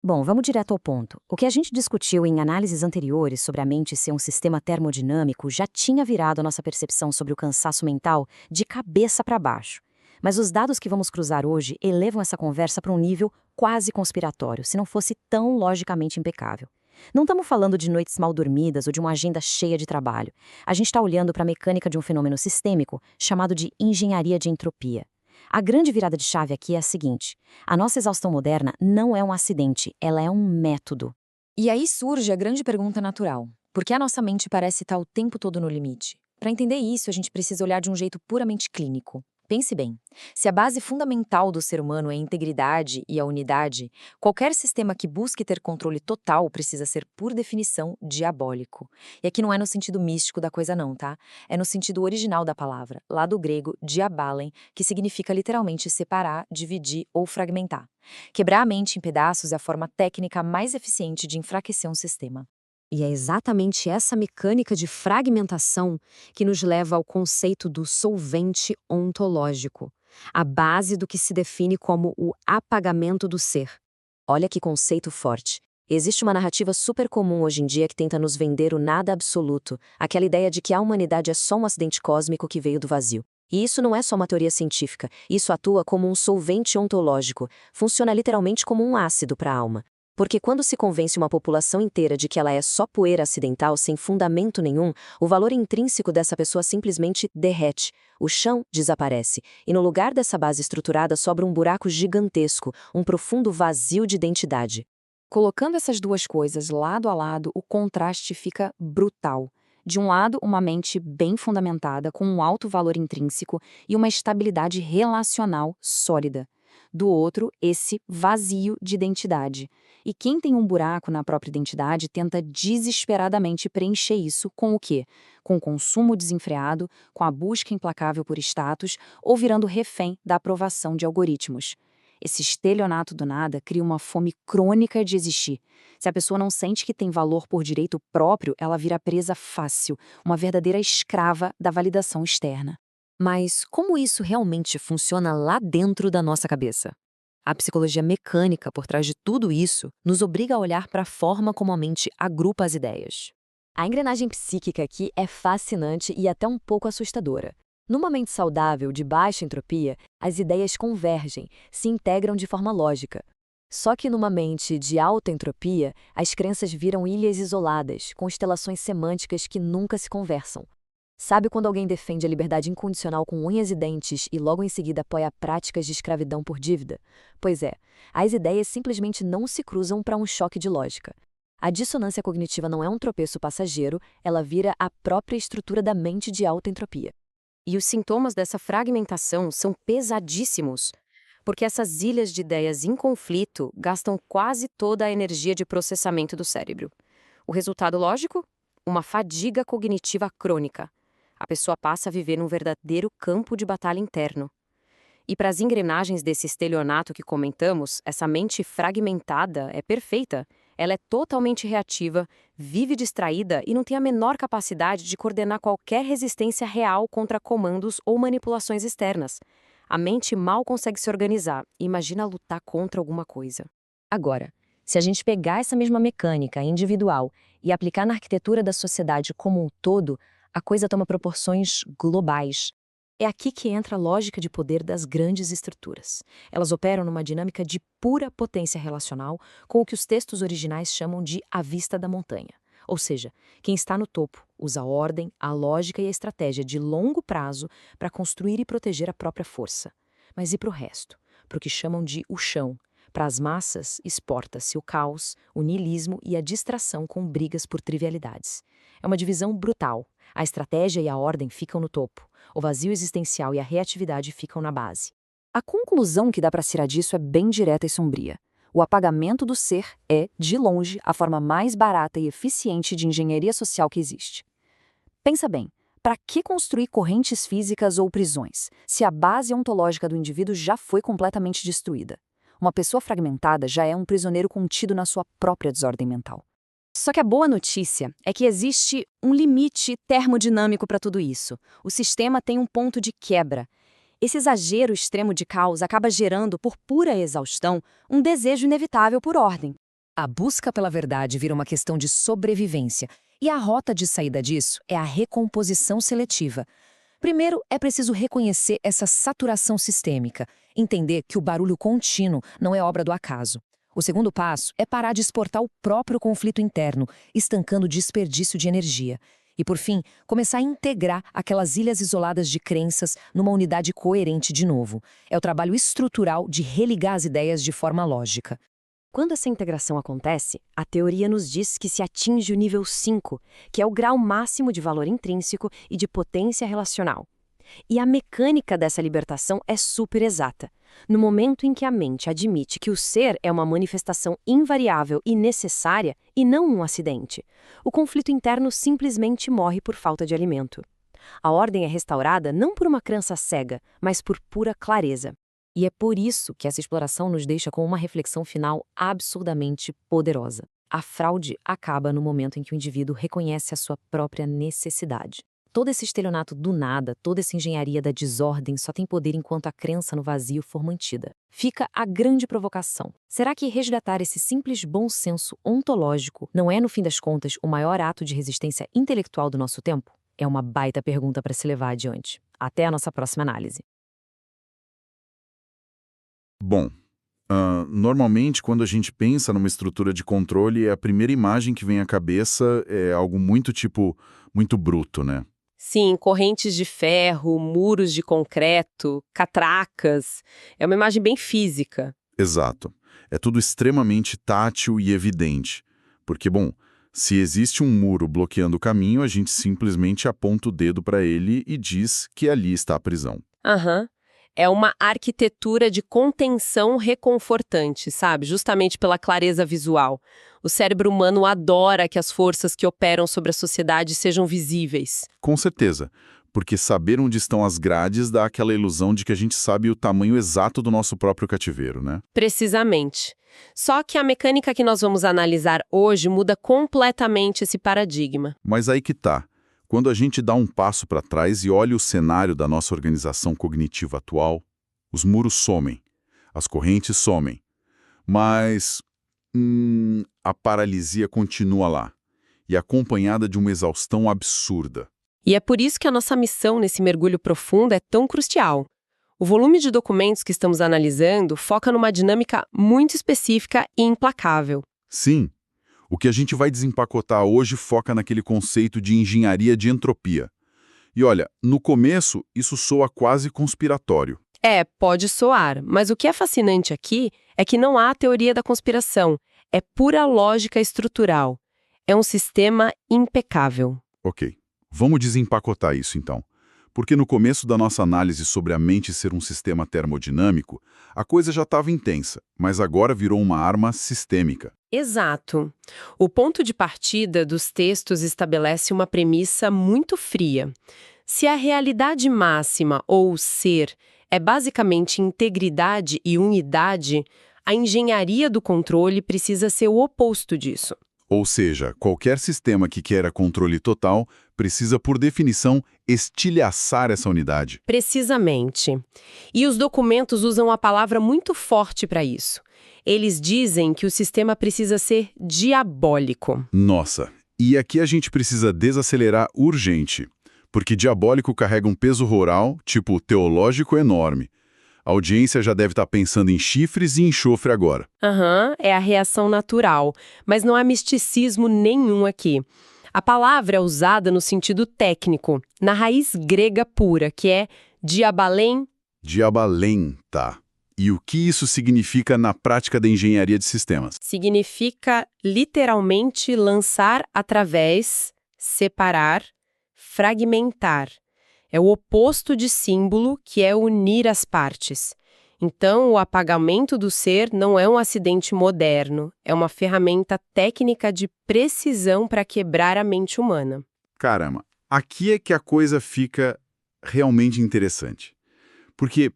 Bom, vamos direto ao ponto. O que a gente discutiu em análises anteriores sobre a mente ser um sistema termodinâmico já tinha virado a nossa percepção sobre o cansaço mental de cabeça para baixo. Mas os dados que vamos cruzar hoje elevam essa conversa para um nível quase conspiratório, se não fosse tão logicamente impecável. Não estamos falando de noites mal dormidas ou de uma agenda cheia de trabalho. A gente está olhando para a mecânica de um fenômeno sistêmico chamado de engenharia de entropia. A grande virada de chave aqui é a seguinte: a nossa exaustão moderna não é um acidente, ela é um método. E aí surge a grande pergunta natural: por que a nossa mente parece estar o tempo todo no limite? Para entender isso, a gente precisa olhar de um jeito puramente clínico. Pense bem, se a base fundamental do ser humano é a integridade e a unidade, qualquer sistema que busque ter controle total precisa ser, por definição, diabólico. E aqui não é no sentido místico da coisa não, tá? É no sentido original da palavra, lá do grego diabalen, que significa literalmente separar, dividir ou fragmentar. Quebrar a mente em pedaços é a forma técnica mais eficiente de enfraquecer um sistema. E é exatamente essa mecânica de fragmentação que nos leva ao conceito do solvente ontológico, a base do que se define como o apagamento do ser. Olha que conceito forte. Existe uma narrativa super comum hoje em dia que tenta nos vender o nada absoluto, aquela ideia de que a humanidade é só um acidente cósmico que veio do vazio. E isso não é só uma teoria científica, isso atua como um solvente ontológico, funciona literalmente como um ácido para a alma. Porque quando se convence uma população inteira de que ela é só poeira acidental sem fundamento nenhum, o valor intrínseco dessa pessoa simplesmente derrete, o chão desaparece, e no lugar dessa base estruturada sobra um buraco gigantesco, um profundo vazio de identidade. Colocando essas duas coisas lado a lado, o contraste fica brutal. De um lado, uma mente bem fundamentada, com um alto valor intrínseco e uma estabilidade relacional sólida. Do outro, esse vazio de identidade. E quem tem um buraco na própria identidade tenta desesperadamente preencher isso com o quê? Com o consumo desenfreado, com a busca implacável por status ou virando refém da aprovação de algoritmos. Esse estelionato do nada cria uma fome crônica de existir. Se a pessoa não sente que tem valor por direito próprio, ela vira presa fácil, uma verdadeira escrava da validação externa. Mas como isso realmente funciona lá dentro da nossa cabeça? A psicologia mecânica por trás de tudo isso nos obriga a olhar para a forma como a mente agrupa as ideias. A engrenagem psíquica aqui é fascinante e até um pouco assustadora. Numa mente saudável, de baixa entropia, as ideias convergem, se integram de forma lógica. Só que numa mente de alta entropia, as crenças viram ilhas isoladas, constelações semânticas que nunca se conversam. Sabe quando alguém defende a liberdade incondicional com unhas e dentes e logo em seguida apoia práticas de escravidão por dívida? Pois é, as ideias simplesmente não se cruzam para um choque de lógica. A dissonância cognitiva não é um tropeço passageiro, ela vira a própria estrutura da mente de alta entropia. E os sintomas dessa fragmentação são pesadíssimos, porque essas ilhas de ideias em conflito gastam quase toda a energia de processamento do cérebro. O resultado lógico? Uma fadiga cognitiva crônica. A pessoa passa a viver num verdadeiro campo de batalha interno. E para as engrenagens desse estelionato que comentamos, essa mente fragmentada é perfeita. Ela é totalmente reativa, vive distraída e não tem a menor capacidade de coordenar qualquer resistência real contra comandos ou manipulações externas. A mente mal consegue se organizar. Imagina lutar contra alguma coisa. Agora, se a gente pegar essa mesma mecânica individual e aplicar na arquitetura da sociedade como um todo, a coisa toma proporções globais. É aqui que entra a lógica de poder das grandes estruturas. Elas operam numa dinâmica de pura potência relacional, com o que os textos originais chamam de a vista da montanha. Ou seja, quem está no topo usa a ordem, a lógica e a estratégia de longo prazo para construir e proteger a própria força. Mas e para o resto? Para o que chamam de o chão? Para as massas, exporta-se o caos, o niilismo e a distração com brigas por trivialidades. É uma divisão brutal. A estratégia e a ordem ficam no topo. O vazio existencial e a reatividade ficam na base. A conclusão que dá para tirar disso é bem direta e sombria. O apagamento do ser é, de longe, a forma mais barata e eficiente de engenharia social que existe. Pensa bem, para que construir correntes físicas ou prisões, se a base ontológica do indivíduo já foi completamente destruída? Uma pessoa fragmentada já é um prisioneiro contido na sua própria desordem mental. Só que a boa notícia é que existe um limite termodinâmico para tudo isso. O sistema tem um ponto de quebra. Esse exagero extremo de caos acaba gerando, por pura exaustão, um desejo inevitável por ordem. A busca pela verdade vira uma questão de sobrevivência, e a rota de saída disso é a recomposição seletiva. Primeiro, é preciso reconhecer essa saturação sistêmica, entender que o barulho contínuo não é obra do acaso. O segundo passo é parar de exportar o próprio conflito interno, estancando o desperdício de energia. E, por fim, começar a integrar aquelas ilhas isoladas de crenças numa unidade coerente de novo. É o trabalho estrutural de religar as ideias de forma lógica. Quando essa integração acontece, a teoria nos diz que se atinge o nível 5, que é o grau máximo de valor intrínseco e de potência relacional. E a mecânica dessa libertação é super exata. No momento em que a mente admite que o ser é uma manifestação invariável e necessária e não um acidente, o conflito interno simplesmente morre por falta de alimento. A ordem é restaurada não por uma crença cega, mas por pura clareza. E é por isso que essa exploração nos deixa com uma reflexão final absurdamente poderosa. A fraude acaba no momento em que o indivíduo reconhece a sua própria necessidade. Todo esse estelionato do nada, toda essa engenharia da desordem só tem poder enquanto a crença no vazio for mantida. Fica a grande provocação. Será que resgatar esse simples bom senso ontológico não é, no fim das contas, o maior ato de resistência intelectual do nosso tempo? É uma baita pergunta para se levar adiante. Até a nossa próxima análise. Bom, normalmente quando a gente pensa numa estrutura de controle, a primeira imagem que vem à cabeça é algo muito bruto, né? Sim, correntes de ferro, muros de concreto, catracas. É uma imagem bem física. Exato. É tudo extremamente tátil e evidente. Porque, bom, se existe um muro bloqueando o caminho, a gente simplesmente aponta o dedo para ele e diz que ali está a prisão. Aham. É uma arquitetura de contenção reconfortante, sabe? Justamente pela clareza visual. O cérebro humano adora que as forças que operam sobre a sociedade sejam visíveis. Com certeza, porque saber onde estão as grades dá aquela ilusão de que a gente sabe o tamanho exato do nosso próprio cativeiro, né? Precisamente. Só que a mecânica que nós vamos analisar hoje muda completamente esse paradigma. Mas aí que tá. Quando a gente dá um passo para trás e olha o cenário da nossa organização cognitiva atual, os muros somem, as correntes somem, mas a paralisia continua lá, e acompanhada de uma exaustão absurda. E é por isso que a nossa missão nesse mergulho profundo é tão crucial. O volume de documentos que estamos analisando foca numa dinâmica muito específica e implacável. Sim. O que a gente vai desempacotar hoje foca naquele conceito de engenharia de entropia. E olha, no começo isso soa quase conspiratório. Pode soar, mas o que é fascinante aqui é que não há teoria da conspiração, é pura lógica estrutural. É um sistema impecável. Ok, vamos desempacotar isso então. Porque no começo da nossa análise sobre a mente ser um sistema termodinâmico, a coisa já estava intensa, mas agora virou uma arma sistêmica. Exato. O ponto de partida dos textos estabelece uma premissa muito fria. Se a realidade máxima, ou ser, é basicamente integridade e unidade, a engenharia do controle precisa ser o oposto disso. Ou seja, qualquer sistema que queira controle total precisa, por definição, estilhaçar essa unidade. Precisamente. E os documentos usam uma palavra muito forte para isso. Eles dizem que o sistema precisa ser diabólico. Nossa, e aqui a gente precisa desacelerar urgente, porque diabólico carrega um peso rural, tipo teológico, enorme. A audiência já deve estar pensando em chifres e enxofre agora. É a reação natural, mas não há misticismo nenhum aqui. A palavra é usada no sentido técnico, na raiz grega pura, que é diabalém. Diabalém, tá. E o que isso significa na prática da engenharia de sistemas? Significa literalmente lançar através, separar, fragmentar. É o oposto de símbolo, que é unir as partes. Então, o apagamento do ser não é um acidente moderno, é uma ferramenta técnica de precisão para quebrar a mente humana. Caramba, aqui é que a coisa fica realmente interessante. Porque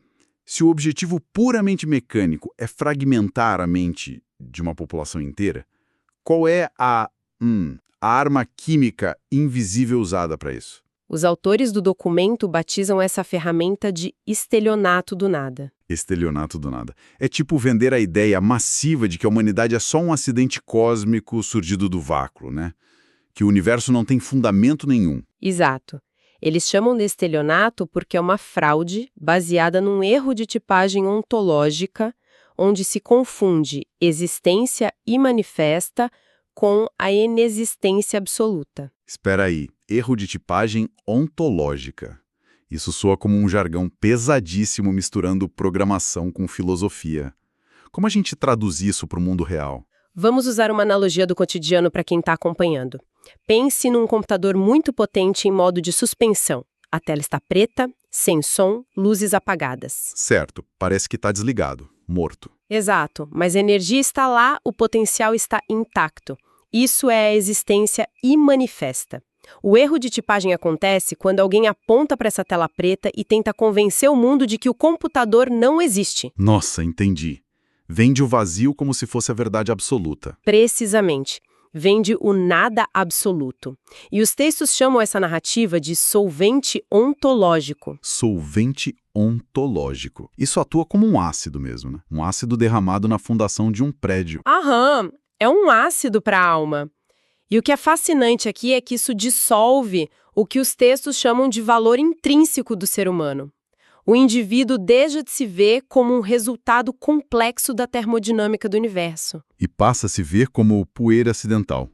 se o objetivo puramente mecânico é fragmentar a mente de uma população inteira, qual é a arma química invisível usada para isso? Os autores do documento batizam essa ferramenta de estelionato do nada. Estelionato do nada. É tipo vender a ideia massiva de que a humanidade é só um acidente cósmico surgido do vácuo, né? Que o universo não tem fundamento nenhum. Exato. Eles chamam de estelionato porque é uma fraude baseada num erro de tipagem ontológica, onde se confunde existência imanifesta com a inexistência absoluta. Espera aí, erro de tipagem ontológica. Isso soa como um jargão pesadíssimo misturando programação com filosofia. Como a gente traduz isso para o mundo real? Vamos usar uma analogia do cotidiano para quem está acompanhando. Pense num computador muito potente em modo de suspensão. A tela está preta, sem som, luzes apagadas. Certo, parece que está desligado, morto. Exato, mas a energia está lá, o potencial está intacto. Isso é a existência imanifesta. O erro de tipagem acontece quando alguém aponta para essa tela preta e tenta convencer o mundo de que o computador não existe. Nossa, entendi. Vende o vazio como se fosse a verdade absoluta. Precisamente. Vende o nada absoluto. E os textos chamam essa narrativa de solvente ontológico. Solvente ontológico. Isso atua como um ácido mesmo, né? Um ácido derramado na fundação de um prédio. Aham, é um ácido para a alma. E o que é fascinante aqui é que isso dissolve o que os textos chamam de valor intrínseco do ser humano. O indivíduo deixa de se ver como um resultado complexo da termodinâmica do universo. E passa a se ver como poeira acidental.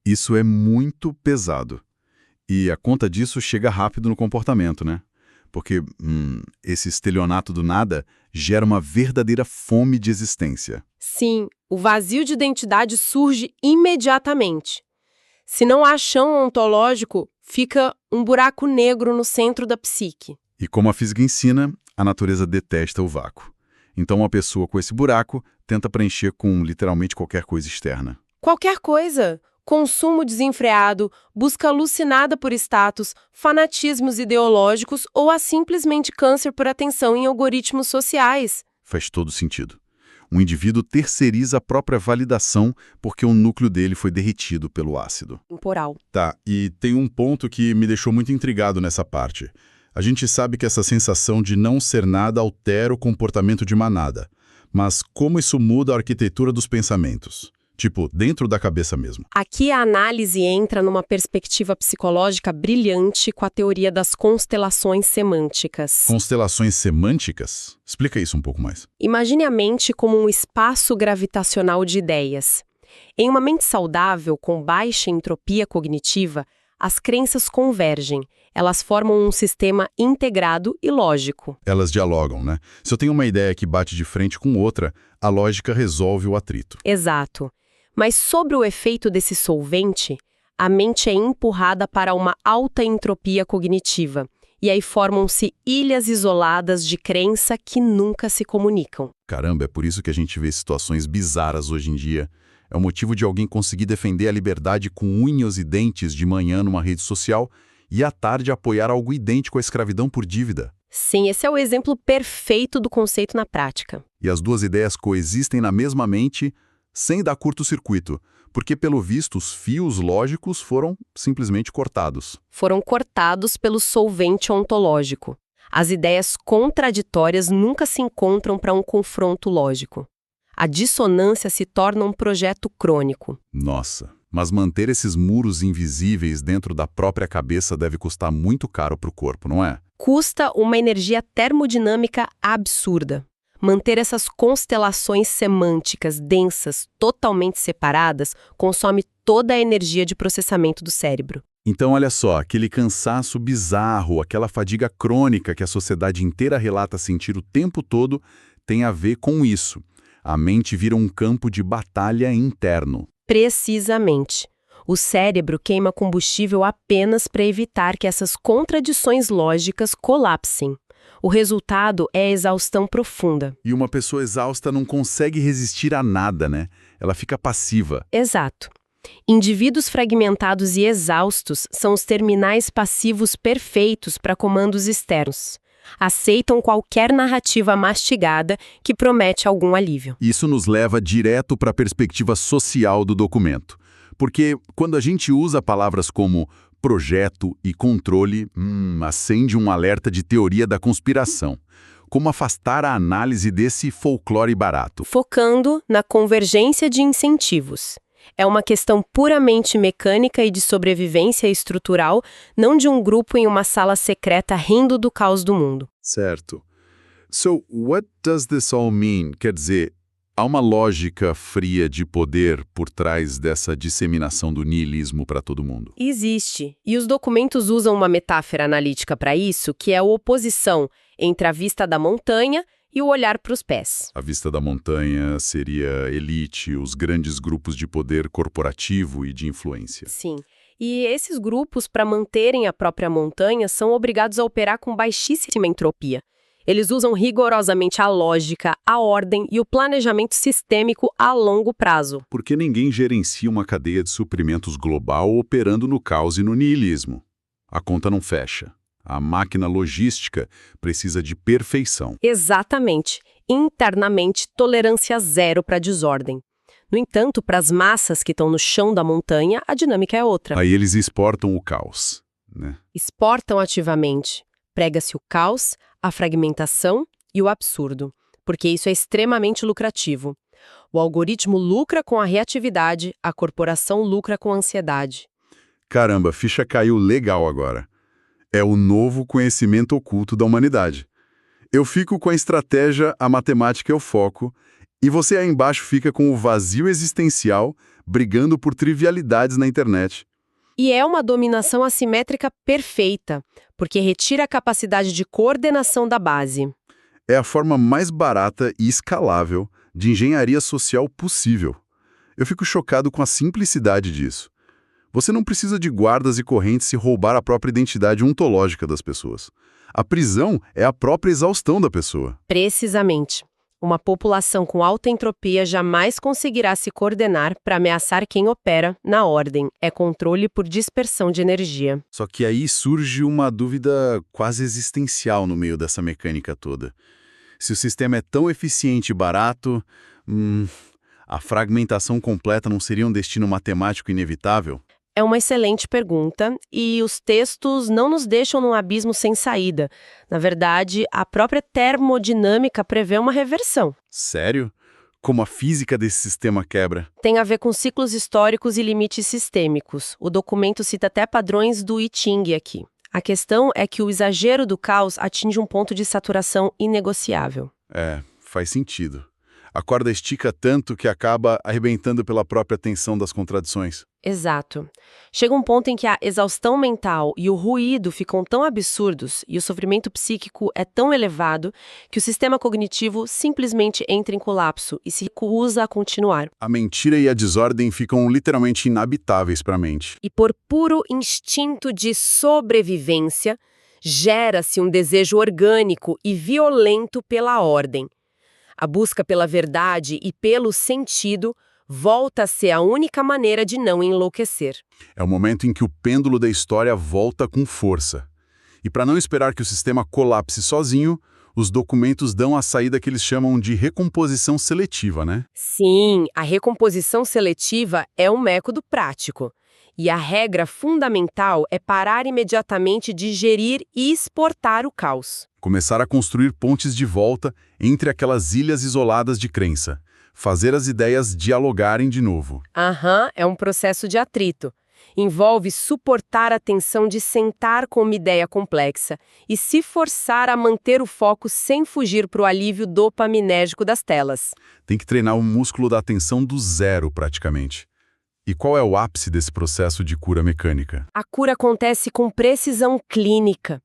Isso é muito pesado. E a conta disso chega rápido no comportamento, né? Porque esse estelionato do nada gera uma verdadeira fome de existência. Sim, o vazio de identidade surge imediatamente. Se não há chão ontológico, fica um buraco negro no centro da psique. E como a física ensina, a natureza detesta o vácuo. Então uma pessoa com esse buraco tenta preencher com literalmente qualquer coisa externa. Qualquer coisa. Consumo desenfreado, busca alucinada por status, fanatismos ideológicos ou a simplesmente câncer por atenção em algoritmos sociais. Faz todo sentido. Um indivíduo terceiriza a própria validação porque o núcleo dele foi derretido pelo ácido. Temporal. Tá, e tem um ponto que me deixou muito intrigado nessa parte. A gente sabe que essa sensação de não ser nada altera o comportamento de manada. Mas como isso muda a arquitetura dos pensamentos? Tipo, dentro da cabeça mesmo. Aqui a análise entra numa perspectiva psicológica brilhante com a teoria das constelações semânticas. Constelações semânticas? Explica isso um pouco mais. Imagine a mente como um espaço gravitacional de ideias. Em uma mente saudável, com baixa entropia cognitiva, as crenças convergem. Elas formam um sistema integrado e lógico. Elas dialogam, né? Se eu tenho uma ideia que bate de frente com outra, a lógica resolve o atrito. Exato. Mas sobre o efeito desse solvente, a mente é empurrada para uma alta entropia cognitiva. E aí formam-se ilhas isoladas de crença que nunca se comunicam. Caramba, é por isso que a gente vê situações bizarras hoje em dia. É o motivo de alguém conseguir defender a liberdade com unhas e dentes de manhã numa rede social e à tarde apoiar algo idêntico à escravidão por dívida. Sim, esse é o exemplo perfeito do conceito na prática. E as duas ideias coexistem na mesma mente sem dar curto-circuito, porque, pelo visto, os fios lógicos foram simplesmente cortados. Foram cortados pelo solvente ontológico. As ideias contraditórias nunca se encontram para um confronto lógico. A dissonância se torna um projeto crônico. Nossa, mas manter esses muros invisíveis dentro da própria cabeça deve custar muito caro para o corpo, não é? Custa uma energia termodinâmica absurda. Manter essas constelações semânticas densas, totalmente separadas, consome toda a energia de processamento do cérebro. Então, olha só, aquele cansaço bizarro, aquela fadiga crônica que a sociedade inteira relata sentir o tempo todo, tem a ver com isso. A mente vira um campo de batalha interno. Precisamente. O cérebro queima combustível apenas para evitar que essas contradições lógicas colapsem. O resultado é a exaustão profunda. E uma pessoa exausta não consegue resistir a nada, né? Ela fica passiva. Exato. Indivíduos fragmentados e exaustos são os terminais passivos perfeitos para comandos externos. Aceitam qualquer narrativa mastigada que promete algum alívio. Isso nos leva direto para a perspectiva social do documento. Porque quando a gente usa palavras como projeto e controle, acende um alerta de teoria da conspiração. Como afastar a análise desse folclore barato? Focando na convergência de incentivos. É uma questão puramente mecânica e de sobrevivência estrutural, não de um grupo em uma sala secreta rindo do caos do mundo. Certo. So, what does this all mean? Quer dizer, há uma lógica fria de poder por trás dessa disseminação do niilismo para todo mundo? Existe. E os documentos usam uma metáfora analítica para isso, que é a oposição entre a vista da montanha e o olhar para os pés. A vista da montanha seria elite, os grandes grupos de poder corporativo e de influência. Sim. E esses grupos, para manterem a própria montanha, são obrigados a operar com baixíssima entropia. Eles usam rigorosamente a lógica, a ordem e o planejamento sistêmico a longo prazo. Porque ninguém gerencia uma cadeia de suprimentos global operando no caos e no niilismo. A conta não fecha. A máquina logística precisa de perfeição. Exatamente. Internamente, tolerância zero para desordem. No entanto, para as massas que estão no chão da montanha, a dinâmica é outra. Aí eles exportam o caos, né? Exportam ativamente. Prega-se o caos, a fragmentação e o absurdo, porque isso é extremamente lucrativo. O algoritmo lucra com a reatividade, a corporação lucra com a ansiedade. Caramba, a ficha caiu legal agora. É o novo conhecimento oculto da humanidade. Eu fico com a estratégia, a matemática é o foco, e você aí embaixo fica com o vazio existencial, brigando por trivialidades na internet. E é uma dominação assimétrica perfeita, porque retira a capacidade de coordenação da base. É a forma mais barata e escalável de engenharia social possível. Eu fico chocado com a simplicidade disso. Você não precisa de guardas e correntes se roubar a própria identidade ontológica das pessoas. A prisão é a própria exaustão da pessoa. Precisamente. Uma população com alta entropia jamais conseguirá se coordenar para ameaçar quem opera na ordem. É controle por dispersão de energia. Só que aí surge uma dúvida quase existencial no meio dessa mecânica toda. Se o sistema é tão eficiente e barato, a fragmentação completa não seria um destino matemático inevitável? É uma excelente pergunta e os textos não nos deixam num abismo sem saída. Na verdade, a própria termodinâmica prevê uma reversão. Sério? Como a física desse sistema quebra? Tem a ver com ciclos históricos e limites sistêmicos. O documento cita até padrões do I Ching aqui. A questão é que o exagero do caos atinge um ponto de saturação inegociável. Faz sentido. A corda estica tanto que acaba arrebentando pela própria tensão das contradições. Exato. Chega um ponto em que a exaustão mental e o ruído ficam tão absurdos e o sofrimento psíquico é tão elevado que o sistema cognitivo simplesmente entra em colapso e se recusa a continuar. A mentira e a desordem ficam literalmente inabitáveis para a mente. E por puro instinto de sobrevivência, gera-se um desejo orgânico e violento pela ordem. A busca pela verdade e pelo sentido volta a ser a única maneira de não enlouquecer. É o momento em que o pêndulo da história volta com força. E para não esperar que o sistema colapse sozinho, os documentos dão a saída que eles chamam de recomposição seletiva, né? Sim, a recomposição seletiva é um método prático. E a regra fundamental é parar imediatamente de gerir e exportar o caos. Começar a construir pontes de volta entre aquelas ilhas isoladas de crença. Fazer as ideias dialogarem de novo. É um processo de atrito. Envolve suportar a tensão de sentar com uma ideia complexa e se forçar a manter o foco sem fugir para o alívio dopaminérgico das telas. Tem que treinar o músculo da atenção do zero, praticamente. E qual é o ápice desse processo de cura mecânica? A cura acontece com precisão clínica.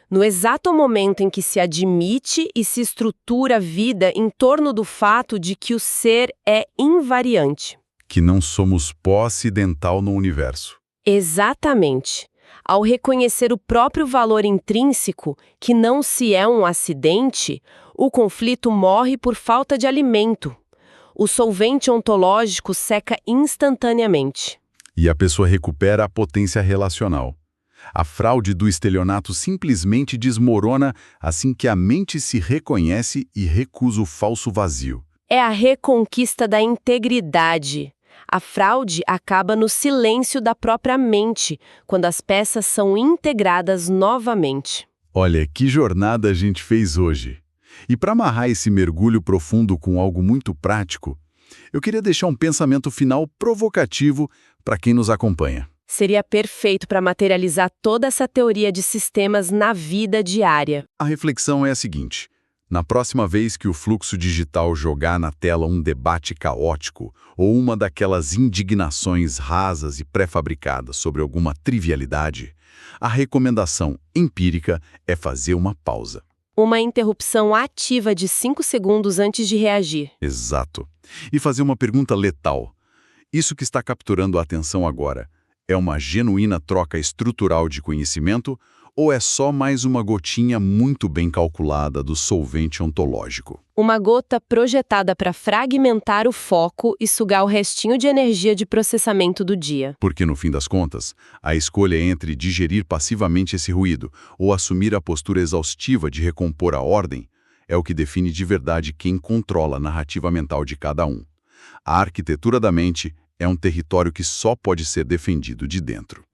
No exato momento em que se admite e se estrutura a vida em torno do fato de que o ser é invariante. Que não somos pó acidental no universo. Exatamente. Ao reconhecer o próprio valor intrínseco, que não se é um acidente, o conflito morre por falta de alimento. O solvente ontológico seca instantaneamente. E a pessoa recupera a potência relacional. A fraude do estelionato simplesmente desmorona assim que a mente se reconhece e recusa o falso vazio. É a reconquista da integridade. A fraude acaba no silêncio da própria mente, quando as peças são integradas novamente. Olha, que jornada a gente fez hoje. E para amarrar esse mergulho profundo com algo muito prático, eu queria deixar um pensamento final provocativo para quem nos acompanha. Seria perfeito para materializar toda essa teoria de sistemas na vida diária. A reflexão é a seguinte: na próxima vez que o fluxo digital jogar na tela um debate caótico ou uma daquelas indignações rasas e pré-fabricadas sobre alguma trivialidade, a recomendação empírica é fazer uma pausa. Uma interrupção ativa de 5 segundos antes de reagir. Exato. E fazer uma pergunta letal. Isso que está capturando a atenção agora é uma genuína troca estrutural de conhecimento ou é só mais uma gotinha muito bem calculada do solvente ontológico? Uma gota projetada para fragmentar o foco e sugar o restinho de energia de processamento do dia. Porque, no fim das contas, a escolha entre digerir passivamente esse ruído ou assumir a postura exaustiva de recompor a ordem é o que define de verdade quem controla a narrativa mental de cada um. A arquitetura da mente é um território que só pode ser defendido de dentro.